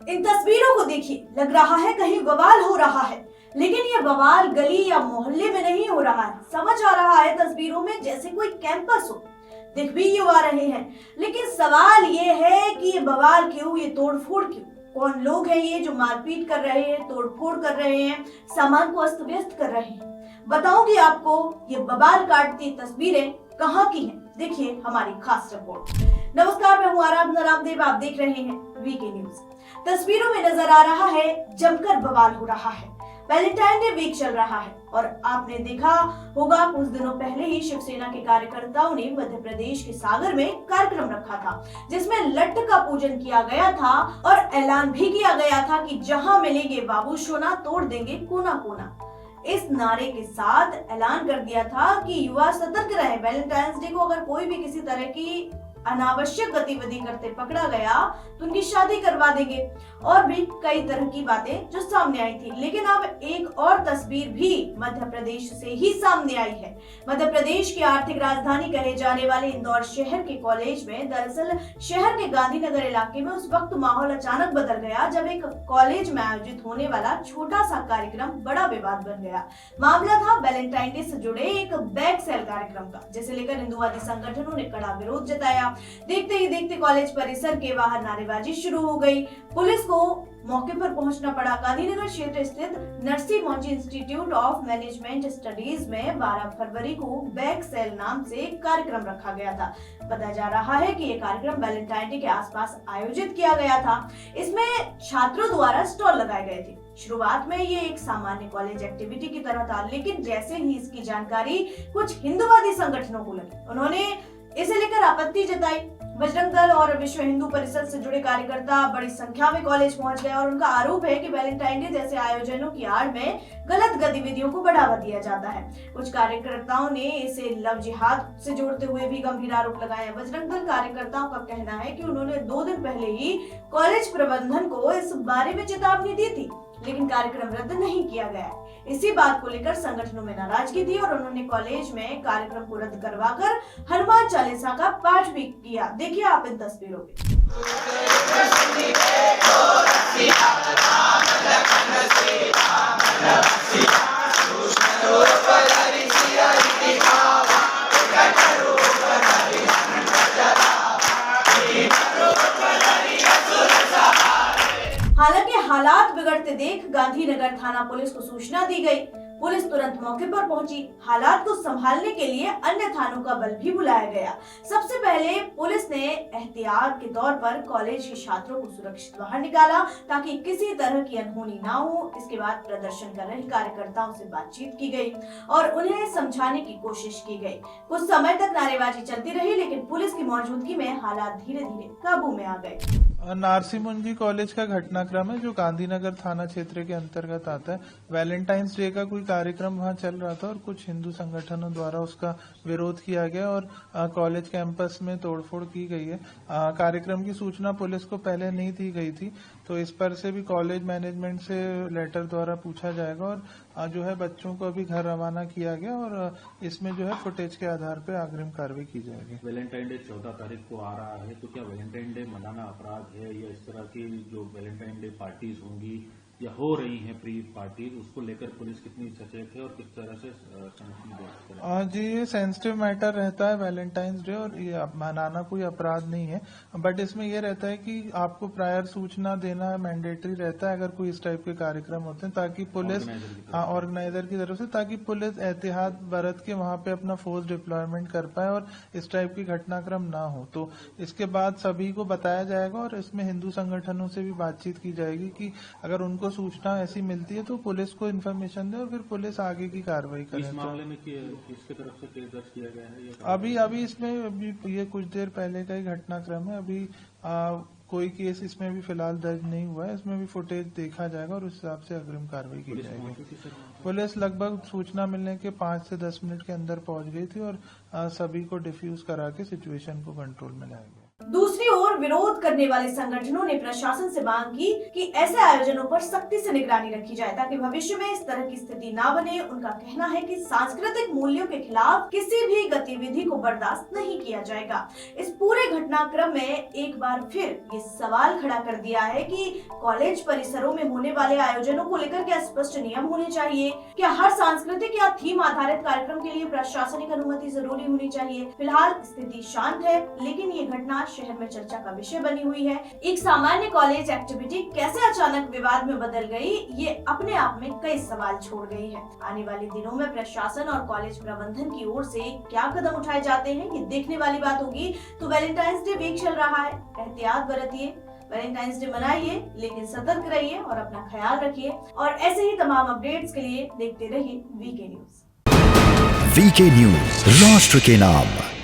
इन तस्वीरों को देखिए, लग रहा है कहीं बवाल हो रहा है, लेकिन ये बवाल गली या मोहल्ले में नहीं हो रहा है। समझ आ रहा है तस्वीरों में जैसे कोई कैंपस हो। दिख भी यूं आ रहे हैं, लेकिन सवाल ये है कि ये बवाल क्यों, ये तोड़फोड़ क्यों? कौन लोग हैं ये जो मारपीट कर रहे हैं, तोड़फोड़ कर रहे हैं, सामान को अस्त व्यस्त कर रहे हैं? बताऊंगी आपको ये बवाल काटती तस्वीरें कहाँ की हैं। देखिए हमारी खास रिपोर्ट। नमस्कार, मैं हूँ आराधना रामदेव, आप देख रहे हैं वीके न्यूज। तस्वीरों में नजर आ रहा है जमकर बवाल हो रहा है। वैलेंटाइन डे वीक चल रहा है और आपने देखा होगा कुछ दिनों पहले ही शिवसेना के कार्यकर्ताओं ने मध्य प्रदेश के सागर में कार्यक्रम रखा था, जिसमें लट्ट का पूजन किया गया था और ऐलान भी किया गया था कि जहां मिलेंगे बाबू सोना तोड़ देंगे कोना कोना। इस नारे के साथ ऐलान कर दिया था कि युवा सतर्क रहे। वैलेंटाइंस डे को अगर कोई भी किसी तरह की अनावश्यक गतिविधि करते पकड़ा गया तो उनकी शादी करवा देंगे, और भी कई तरह की बातें जो सामने आई थी। लेकिन अब एक और तस्वीर भी मध्य प्रदेश से ही सामने आई है। मध्य प्रदेश की आर्थिक राजधानी कहे जाने वाले इंदौर शहर के कॉलेज में, दरअसल शहर के गांधीनगर इलाके में उस वक्त माहौल अचानक बदल गया जब एक कॉलेज में आयोजित होने वाला छोटा सा कार्यक्रम बड़ा विवाद बन गया। मामला था वैलेंटाइन डे से जुड़े एक बैग सेल कार्यक्रम का, जिसे लेकर हिंदुवादी संगठनों ने कड़ा विरोध जताया। देखते ही देखते कॉलेज परिसर के बाहर नारेबाजी शुरू हो गई। पुलिस को मौके पर पहुंचना पड़ा। गांधीनगर क्षेत्र स्थित Narsee Monjee Institute of Management Studies में 12 फरवरी को बैग सेल नाम से कार्यक्रम रखा गया था। बताया जा रहा है कि ये कार्यक्रम वैलेंटाइन डे के आसपास आयोजित किया गया था। इसमें छात्रों द्वारा स्टॉल लगाए गए थे। शुरुआत में ये एक सामान्य कॉलेज एक्टिविटी की तरह था, लेकिन जैसे ही इसकी जानकारी कुछ हिंदुवादी संगठनों को लगी, उन्होंने इसे लेकर आपत्ति जताई। बजरंग दल और विश्व हिंदू परिषद से जुड़े कार्यकर्ता बड़ी संख्या में कॉलेज पहुंच गए और उनका आरोप है कि वैलेंटाइन डे जैसे आयोजनों की आड़ में गलत गतिविधियों को बढ़ावा दिया जाता है। कुछ कार्यकर्ताओं ने इसे लव जिहाद से जोड़ते हुए भी गंभीर आरोप लगाए। बजरंग दल कार्यकर्ताओं का कहना है कि उन्होंने 2 दिन पहले ही कॉलेज प्रबंधन को इस बारे में चेतावनी दी थी, लेकिन कार्यक्रम रद्द नहीं किया गया। इसी बात को लेकर संगठनों में नाराजगी थी और उन्होंने कॉलेज में कार्यक्रम को रद्द करवाकर हनुमान चालीसा का पाठ भी किया। देखिए आप इन तस्वीरों में। हालांकि हालात बिगड़ते देख गांधीनगर थाना पुलिस को सूचना दी गई। पुलिस तुरंत मौके पर पहुंची। हालात को संभालने के लिए अन्य थानों का बल भी बुलाया गया। सबसे पहले पुलिस ने एहतियात के तौर पर कॉलेज के छात्रों को सुरक्षित बाहर निकाला ताकि किसी तरह की अनहोनी ना हो। इसके बाद प्रदर्शन कर रहे कार्यकर्ताओं से बातचीत की गई और उन्हें समझाने की कोशिश की गई। कुछ समय तक नारेबाजी चलती रही, लेकिन पुलिस की मौजूदगी में हालात धीरे धीरे काबू में आ गए। नरसी मोंची कॉलेज का घटनाक्रम है जो गांधीनगर थाना क्षेत्र के अंतर्गत आता है। वैलेंटाइंस डे का कोई कार्यक्रम वहां चल रहा था और कुछ हिंदू संगठनों द्वारा उसका विरोध किया गया और कॉलेज कैंपस में तोड़फोड़ की गई है। कार्यक्रम की सूचना पुलिस को पहले नहीं दी गई थी, तो इस पर से भी कॉलेज मैनेजमेंट से लेटर द्वारा पूछा जाएगा और जो है बच्चों को अभी घर रवाना किया गया और इसमें जो है फुटेज के आधार पर अग्रिम कार्रवाई की जाएगी। वैलेंटाइन डे 14 तारीख को आ रहा है, तो क्या वैलेंटाइन डे मनाना अपराध है या इस तरह की जो वैलेंटाइन डे पार्टीज होंगी या हो रही हैं प्री पार्टीज, उसको लेकर पुलिस कितनी सचेत है और किस तरह से संरक्षण जी ये सेंसिटिव मैटर रहता है वैलेंटाइंस डे और ये मनाना कोई अपराध नहीं है, बट इसमें ये रहता है कि आपको प्रायर सूचना देना मैंडेटरी रहता है अगर कोई इस टाइप के कार्यक्रम होते हैं, ताकि पुलिस ऑर्गेनाइजर की तरफ से ताकि पुलिस एहतियात बरत के वहां पे अपना फोर्स डिप्लॉयमेंट कर पाए और इस टाइप की घटनाक्रम ना हो। तो इसके बाद सभी को बताया जाएगा और इसमें हिंदू संगठनों से भी बातचीत की जाएगी कि अगर उनको सूचना ऐसी मिलती है तो पुलिस को इन्फॉर्मेशन दे और फिर पुलिस आगे की कार्रवाई करे। इस मामले में किसके तरफ से केस दर्ज किया गया है? अभी इसमें अभी ये कुछ देर पहले का ही घटनाक्रम है। अभी कोई केस इसमें भी फिलहाल दर्ज नहीं हुआ है। इसमें भी फुटेज देखा जाएगा और उस हिसाब से अग्रिम कार्रवाई की जाएगी। पुलिस लगभग सूचना मिलने के 5 से 10 मिनट के अंदर पहुंच गई थी और सभी को डिफ्यूज करा के सिचुएशन को कंट्रोल में लाया गया। दूसरी ओर विरोध करने वाले संगठनों ने प्रशासन से मांग की कि ऐसे आयोजनों पर सख्ती से निगरानी रखी जाए ताकि भविष्य में इस तरह की स्थिति न बने। उनका कहना है कि सांस्कृतिक मूल्यों के खिलाफ किसी भी गतिविधि को बर्दाश्त नहीं किया जाएगा। इस पूरे घटनाक्रम में एक बार फिर ये सवाल खड़ा कर दिया है कि कॉलेज परिसरों में होने वाले आयोजनों को लेकर क्या स्पष्ट नियम होने चाहिए? क्या हर सांस्कृतिक या थीम आधारित कार्यक्रम के लिए प्रशासनिक अनुमति जरूरी होनी चाहिए? फिलहाल स्थिति शांत है, लेकिन ये घटना शहर में चर्चा का विषय बनी हुई है। एक सामान्य कॉलेज एक्टिविटी कैसे अचानक विवाद में बदल गई, ये अपने आप में कई सवाल छोड़ गई है। आने वाले दिनों में प्रशासन और कॉलेज प्रबंधन की ओर से क्या कदम उठाए जाते हैं, ये देखने वाली बात होगी। तो वैलेंटाइंस डे वीक चल रहा है, एहतियात बरतिए, वैलेंटाइंस डे मनाइए, लेकिन सतर्क रहिए और अपना ख्याल रखिए। और ऐसे ही तमाम अपडेट्स के लिए देखते रहिए वीके न्यूज। वीके न्यूज, राष्ट्र के नाम।